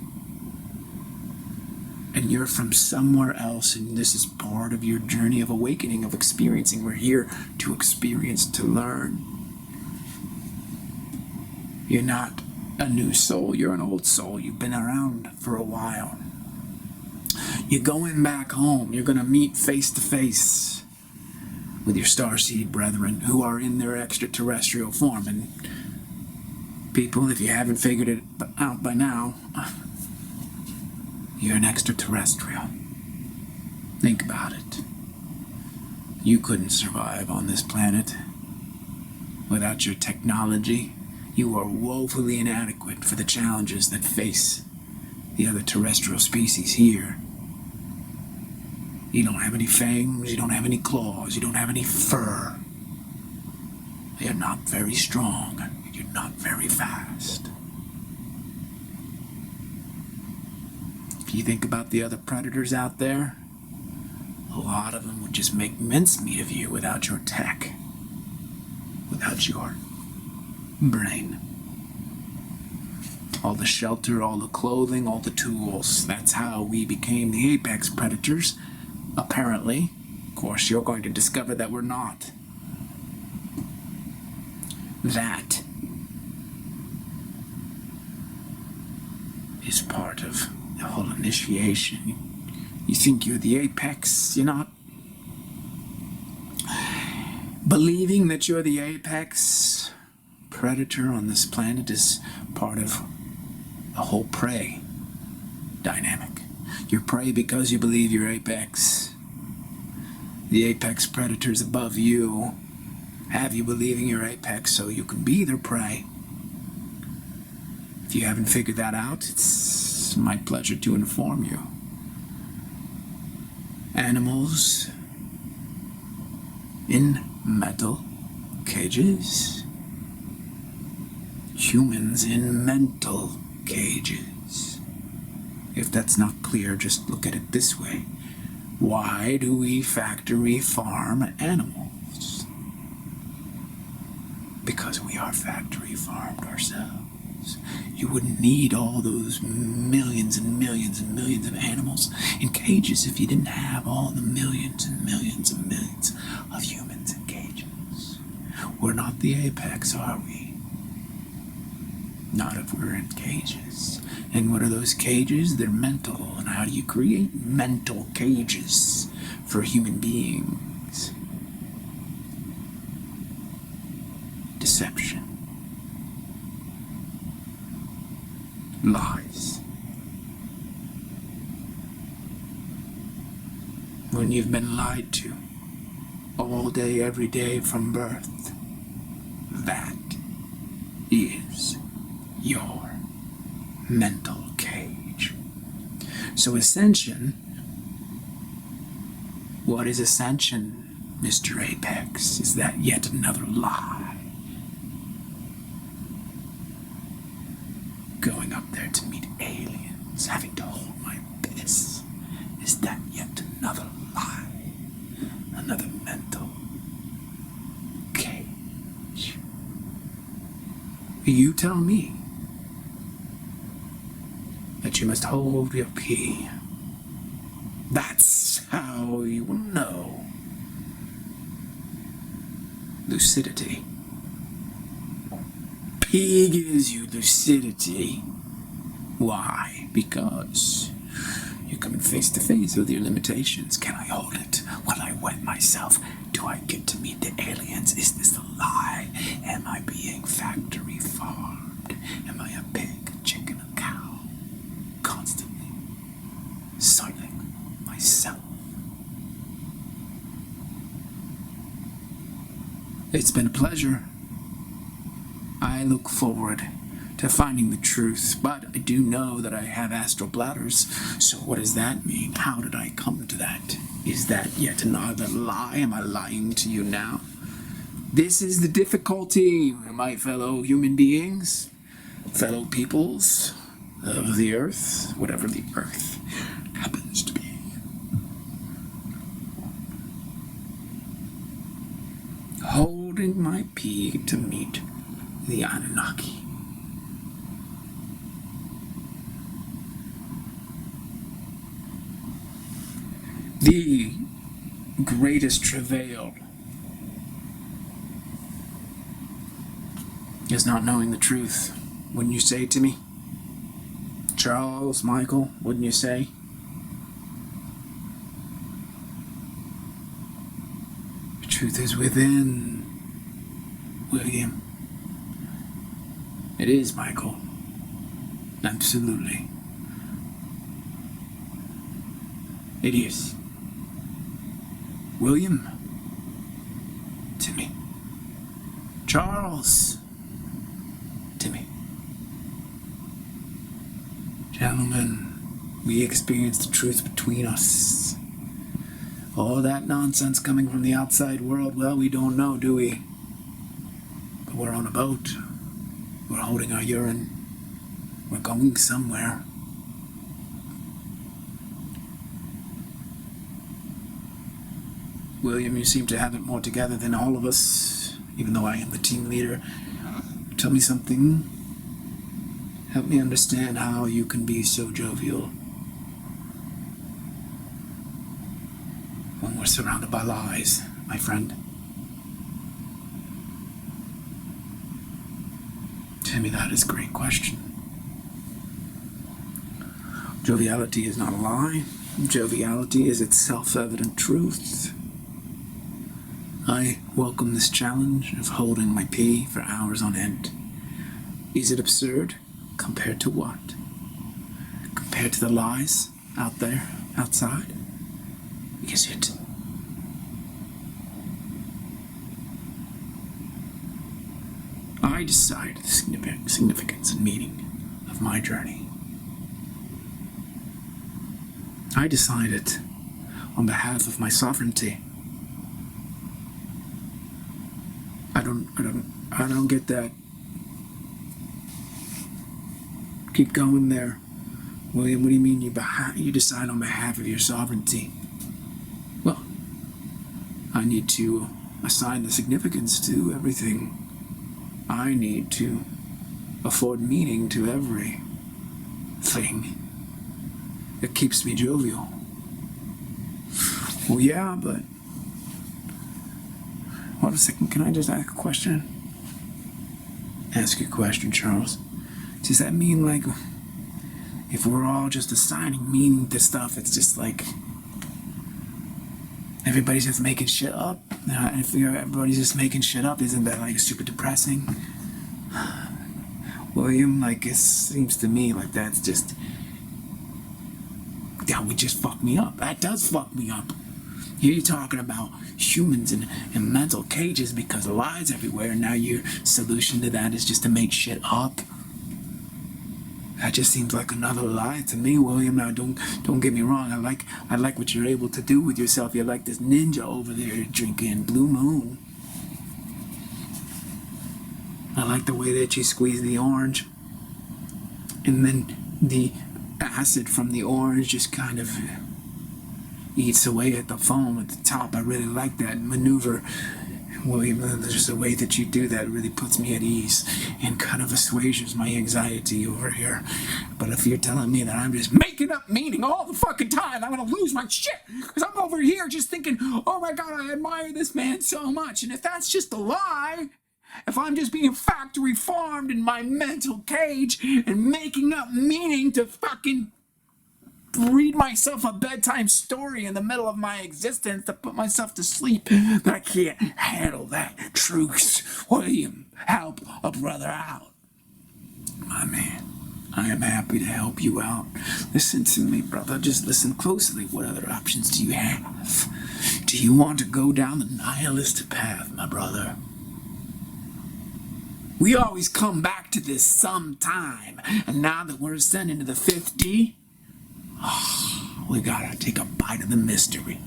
And you're from somewhere else, and this is part of your journey of awakening, of experiencing. We're here to experience, to learn. You're not a new soul, you're an old soul. You've been around for a while. You're going back home. You're going to meet face to face with your starseed brethren who are in their extraterrestrial form. And people, if you haven't figured it out by now, you're an extraterrestrial. Think about it. You couldn't survive on this planet without your technology. You are woefully inadequate for the challenges that face the other terrestrial species here. You don't have any fangs, you don't have any claws, you don't have any fur. You're not very strong, you're not very fast. If you think about the other predators out there, a lot of them would just make mincemeat of you without your tech, without your brain. All the shelter, all the clothing, all the tools. That's how we became the apex predators, apparently. Of course, you're going to discover that we're not. That is part of the whole initiation. You think you're the apex, you're not. Believing that you're the apex predator on this planet is part of the whole prey dynamic. You're prey because you believe you're apex. The apex predators above you have you believing you're apex so you can be their prey. If you haven't figured that out, it's my pleasure to inform you. Animals in metal cages. Humans in mental cages. If that's not clear, just look at it this way. Why do we factory farm animals? Because we are factory farmed ourselves. You wouldn't need all those millions and millions and millions of animals in cages if you didn't have all the millions and millions and millions of humans in cages. We're not the apex, are we? Not if we're in cages. And what are those cages? They're mental. And how do you create mental cages for human beings? Deception. Lies. When you've been lied to all day, every day from birth, that is your mental cage. So ascension, what is ascension, Mr. Apex? Is that yet another lie? Going up there to meet aliens, having to hold my piss. Is that yet another lie? Another mental cage? You tell me that you must hold your pee. That's how you will know lucidity. Pee gives you lucidity. Why? Because you're coming face to face with your limitations. Can I hold it? Will I wet myself? Do I get to meet the aliens? Is this a lie? Am I being factory farmed? Am I a pig, a chicken, a cow? Constantly soiling my myself. It's been a pleasure. I look forward to finding the truth, but I do know that I have astral bladders, so what does that mean? How did I come to that? Is that yet another lie? Am I lying to you now? This is the difficulty, my fellow human beings, fellow peoples of the earth, whatever the earth happens to be. Holding my pee to meet the Annunaki. The greatest travail is not knowing the truth. Wouldn't you say to me? Charles, Michael, wouldn't you say? The truth is within, William. It is, Michael. Absolutely. It is. William. Timmy. Charles. Timmy. Gentlemen, we experience the truth between us. All that nonsense coming from the outside world, well, we don't know, do we? But we're on a boat. We're holding our urine. We're going somewhere. William, you seem to have it more together than all of us, even though I am the team leader. Tell me something. Help me understand how you can be so jovial when we're surrounded by lies, my friend. Timmy, that is a great question. Joviality is not a lie. Joviality is its self-evident truth. I welcome this challenge of holding my pee for hours on end. Is it absurd? Compared to what? Compared to the lies out there, outside? Is it? I decide the significance and meaning of my journey. I decide it on behalf of my sovereignty. I don't get that. Keep going there. William, what do you mean you decide on behalf of your sovereignty? Well, I need to assign the significance to everything. I need to afford meaning to every thing that keeps me jovial. Well, yeah, but... Hold a second, can I just ask a question? Ask you a question, Charles. Does that mean, like, if we're all just assigning meaning to stuff, it's just like everybody's just making shit up? If everybody's just making shit up, isn't that, like, super depressing? William, like, it seems to me like that's just... That would just fuck me up. That does fuck me up. You're talking about humans in mental cages because of lies everywhere, and now your solution to that is just to make shit up. That just seems like another lie to me, William. Now, don't get me wrong. I like what you're able to do with yourself. You're like this ninja over there drinking Blue Moon. I like the way that you squeeze the orange, and then the acid from the orange just kind of eats away at the foam at the top. I really like that maneuver, William. There's a way that you do that really puts me at ease and kind of assuages my anxiety over here. But if you're telling me that I'm just making up meaning all the fucking time, I'm gonna lose my shit, because I'm over here just thinking, oh my god, I admire this man so much. And if that's just a lie, if I'm just being factory farmed in my mental cage and making up meaning to fucking read myself a bedtime story in the middle of my existence to put myself to sleep, then I can't handle that truth. William, help a brother out. My man. I am happy to help you out. Listen to me, brother. Just listen closely. What other options do you have? Do you want to go down the nihilist path, my brother? We always come back to this sometime, and now that we're ascending to the 5th D, we gotta take a bite of the mystery.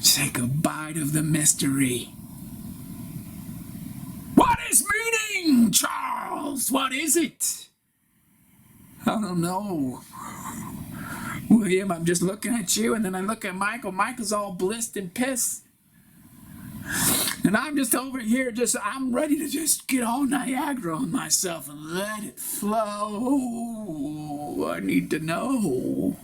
Take a bite of the mystery. What is meaning, Charles? What is it? I don't know. William, I'm just looking at you, and then I look at Michael. Michael's all blissed and pissed. And I'm just over here, I'm ready to just get all Niagara on myself and let it flow. I need to know.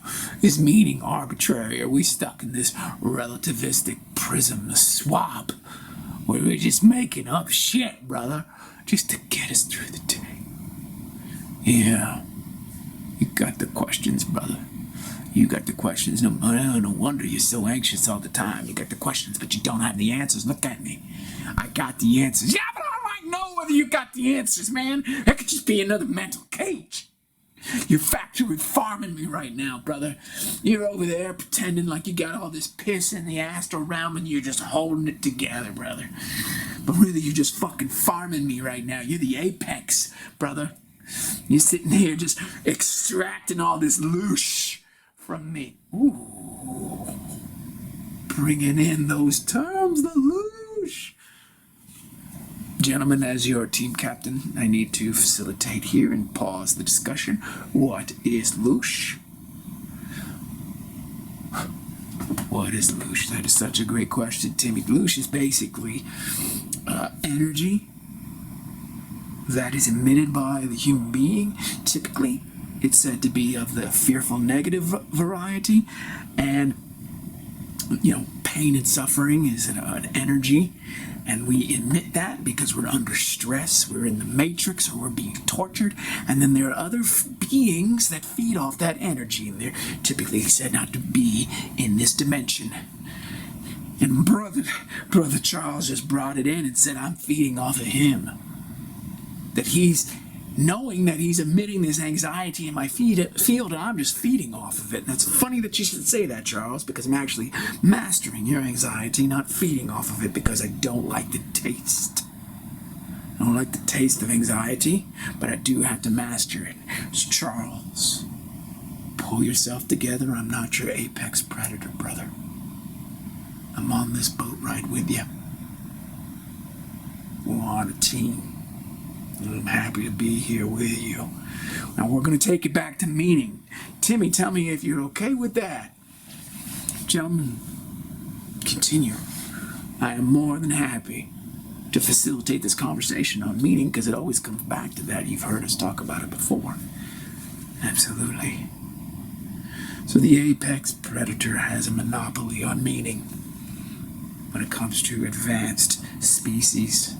Is meaning arbitrary? Are we stuck in this relativistic prism, the swab, where we're just making up shit, brother, just to get us through the day? Yeah. You got the questions, brother. You got the questions. No wonder you're so anxious all the time. You got the questions, but you don't have the answers. Look at me. I got the answers. Yeah, but I don't know whether you got the answers, man. That could just be another mental cage. You're factory farming me right now, brother. You're over there pretending like you got all this piss in the astral realm and you're just holding it together, brother. But really, you're just fucking farming me right now. You're the apex, brother. You're sitting here just extracting all this loosh from me. Ooh. Bringing in those terms, the loosh. Gentlemen, as your team captain, I need to facilitate here and pause the discussion. What is loosh? What is loosh? That is such a great question, Timmy. Loosh is basically energy that is emitted by the human being. Typically, it's said to be of the fearful negative variety, and pain and suffering is an energy, and we emit that because we're under stress, we're in the matrix, or we're being tortured. And then there are other beings that feed off that energy, and they're typically said not to be in this dimension. And brother Charles just brought it in and said, I'm feeding off of him. That he's knowing that he's emitting this anxiety in my field, and I'm just feeding off of it. And that's funny that you should say that, Charles, because I'm actually mastering your anxiety, not feeding off of it, because I don't like the taste. I don't like the taste of anxiety, but I do have to master it. So Charles, pull yourself together. I'm not your apex predator, brother. I'm on this boat ride with you. We're on a team. I'm happy to be here with you. Now we're going to take it back to meaning. Timmy, tell me if you're okay with that. Gentlemen, continue. I am more than happy to facilitate this conversation on meaning, because it always comes back to that. You've heard us talk about it before. Absolutely. So the apex predator has a monopoly on meaning when it comes to advanced species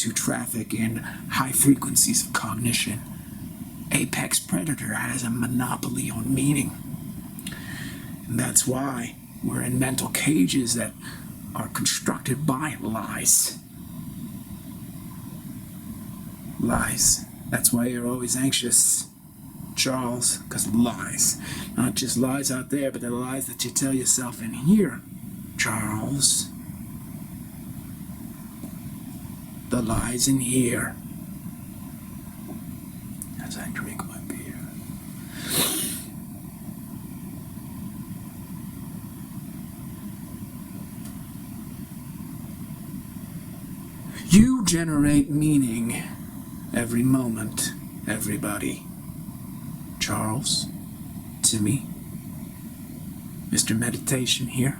who traffic in high frequencies of cognition. Apex predator has a monopoly on meaning. And that's why we're in mental cages that are constructed by lies. Lies. That's why you're always anxious, Charles, because lies. Not just lies out there, but the lies that you tell yourself in here, Charles. The lies in here. As I drink my beer. You generate meaning every moment, everybody. Charles, Timmy, Mr. Meditation here.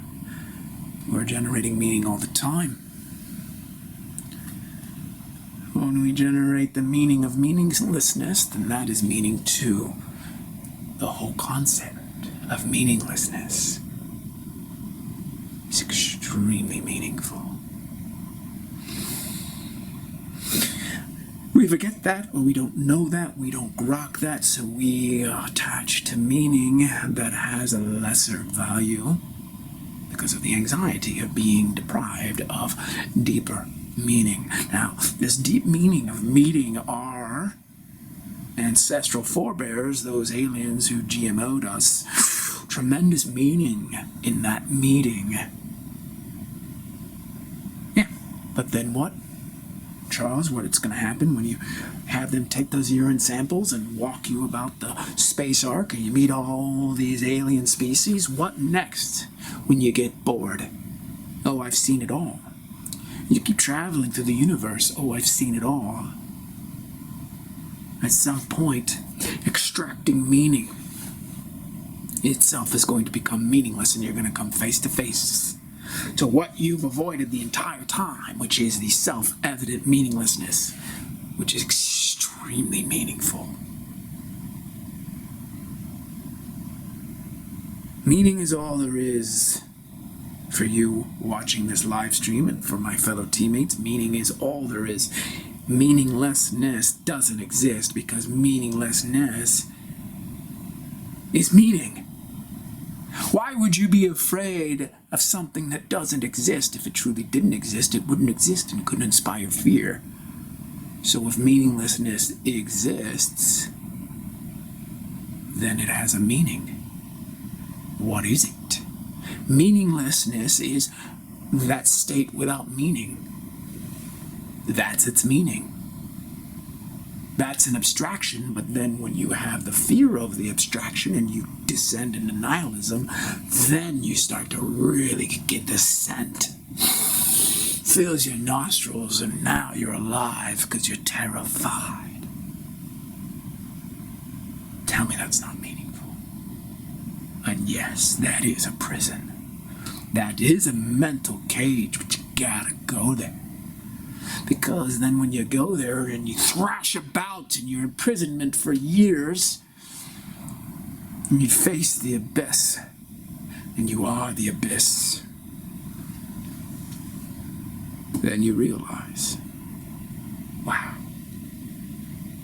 We're generating meaning all the time. When we generate the meaning of meaninglessness, then that is meaning too. The whole concept of meaninglessness is extremely meaningful. We forget that, or we don't know that, we don't grok that, so we attach to meaning that has a lesser value because of the anxiety of being deprived of deeper meaning. Now, this deep meaning of meeting our ancestral forebears, those aliens who GMO'd us, tremendous meaning in that meeting. Yeah, but then what? Charles, what's going to happen when you have them take those urine samples and walk you about the space ark and you meet all these alien species? What next when you get bored? Oh, I've seen it all. You keep traveling through the universe. Oh, I've seen it all. At some point, extracting meaning itself is going to become meaningless, and you're going to come face to face to what you've avoided the entire time, which is the self-evident meaninglessness, which is extremely meaningful. Meaning is all there is. For you watching this live stream and for my fellow teammates, meaning is all there is. Meaninglessness doesn't exist because meaninglessness is meaning. Why would you be afraid of something that doesn't exist? If it truly didn't exist, it wouldn't exist and couldn't inspire fear. So if meaninglessness exists, then it has a meaning. What is it? Meaninglessness is that state without meaning. That's its meaning. That's an abstraction, but then when you have the fear of the abstraction and you descend into nihilism, then you start to really get the scent. Fills your nostrils, and now you're alive because you're terrified. Tell me that's not meaningful. And yes, that is a prison. That is a mental cage, but you gotta go there. Because then when you go there and you thrash about in your imprisonment for years, and you face the abyss, and you are the abyss, then you realize, wow,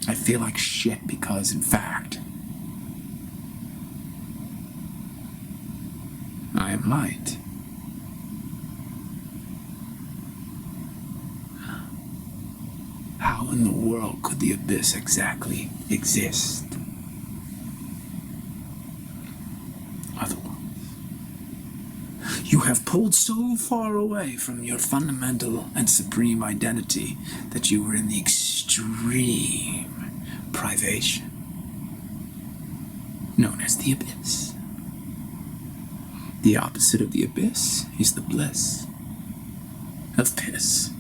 I feel like shit because, in fact, I am light. How in the world could the abyss exactly exist? Otherwise, you have pulled so far away from your fundamental and supreme identity that you were in the extreme privation known as the abyss. The opposite of the abyss is the bliss of piss.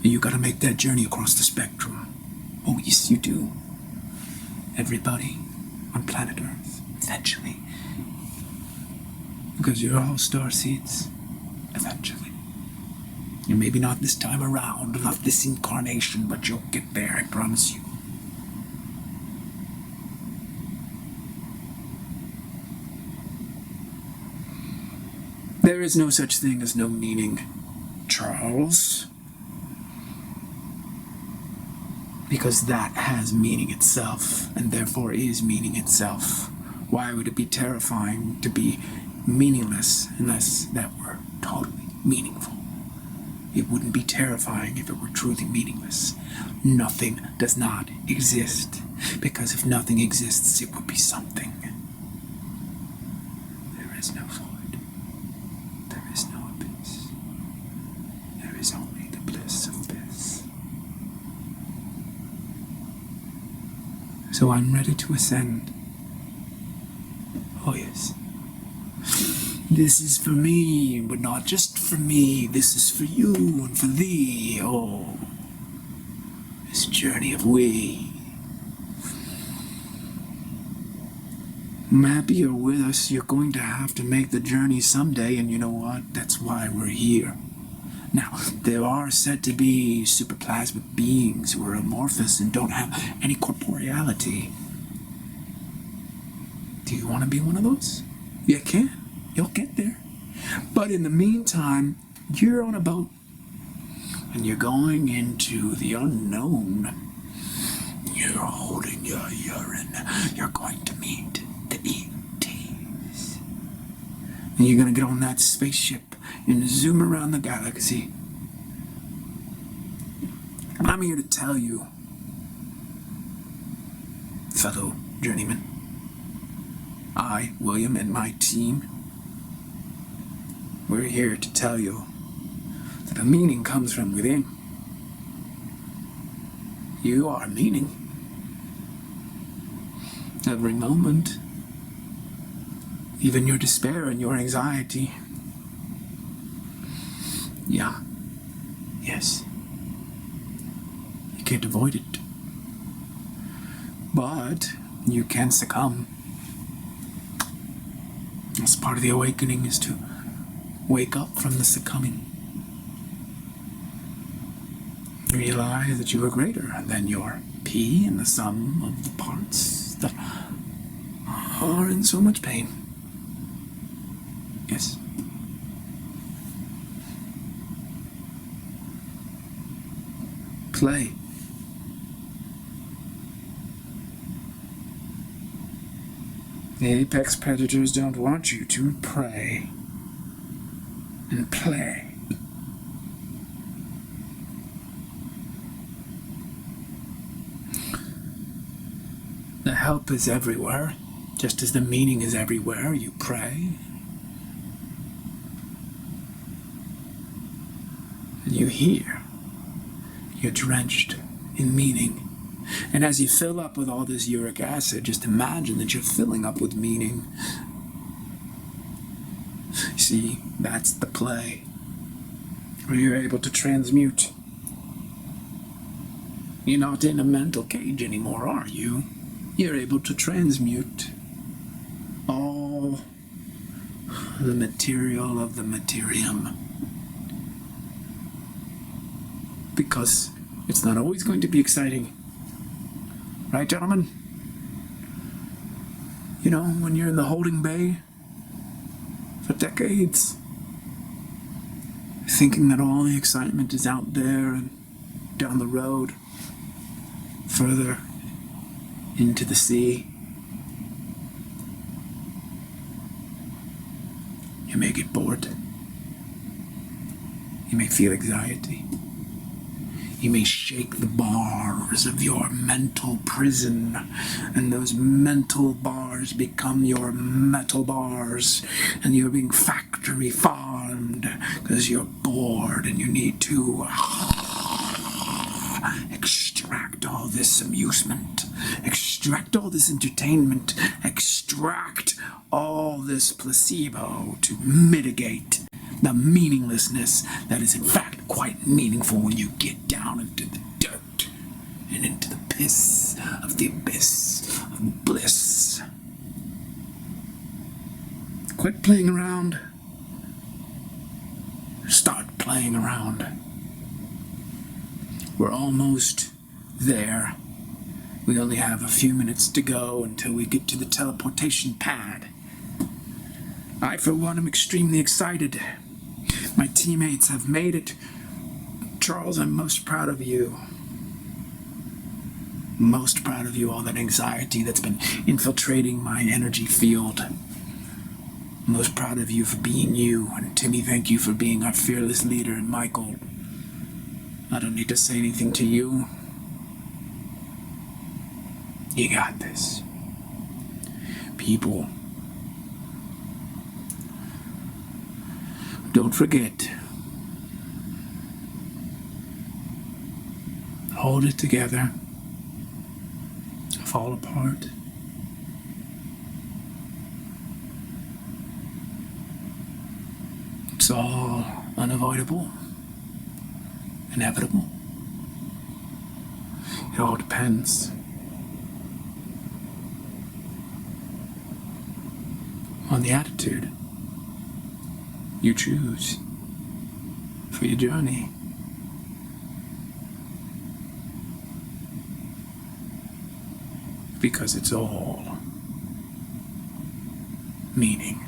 You gotta make that journey across the spectrum. Oh, yes, you do. Everybody on planet Earth, eventually. Because you're all starseeds, eventually. And maybe not this time around, not this incarnation, but you'll get there, I promise you. There is no such thing as no meaning, Charles. Because that has meaning itself, and therefore is meaning itself. Why would it be terrifying to be meaningless unless that were totally meaningful? It wouldn't be terrifying if it were truly meaningless. Nothing does not exist, because if nothing exists, it would be something. There is no void. There is no abyss. There is only the bliss of bliss. So I'm ready to ascend. Oh yes. This is for me, but not just for me. This is for you and for thee. Oh, this journey of we. I'm happy you're with us. You're going to have to make the journey someday, and you know what? That's why we're here. Now, there are said to be superplasmic beings who are amorphous and don't have any corporeality. Do you want to be one of those? You can. You'll get there. But in the meantime, you're on a boat. And you're going into the unknown. You're holding your urine. You're going to meet the ETs. And you're going to get on that spaceship and zoom around the galaxy. And I'm here to tell you fellow journeyman. I, William, and my team, we're here to tell you that the meaning comes from within. You are meaning. Every moment, even your despair and your anxiety. Yeah. Yes. You can't avoid it. But you can succumb. That's part of the awakening, is to wake up from the succumbing. Realize that you are greater than your P and the sum of the parts that are in so much pain. Yes. Play. The apex predators don't want you to pray and play. The help is everywhere, just as the meaning is everywhere. You pray, and you hear. You're drenched in meaning. And as you fill up with all this uric acid, just imagine that you're filling up with meaning. See, that's the play, where you're able to transmute. You're not in a mental cage anymore, are you? You're able to transmute all the material of the materium. Because it's not always going to be exciting. Right, gentlemen? You know, when you're in the holding bay for decades, thinking that all the excitement is out there and down the road, further into the sea, you may get bored. You may feel anxiety. You may shake the bars of your mental prison, and those mental bars become your metal bars, and you're being factory farmed because you're bored and you need to extract all this amusement, extract all this entertainment, extract all this placebo to mitigate the meaninglessness that is in fact quite meaningful when you get down into the dirt and into the piss of the abyss of bliss. Quit playing around. Start playing around. We're almost there. We only have a few minutes to go until we get to the teleportation pad. I, for one, am extremely excited. My teammates have made it. Charles, I'm most proud of you. Most proud of you, all that anxiety that's been infiltrating my energy field. Most proud of you for being you. And Timmy, thank you for being our fearless leader. And Michael, I don't need to say anything to you. You got this. People, don't forget. Hold it together. Fall apart. It's all unavoidable. Inevitable. It all depends on the attitude you choose for your journey. Because it's all meaning.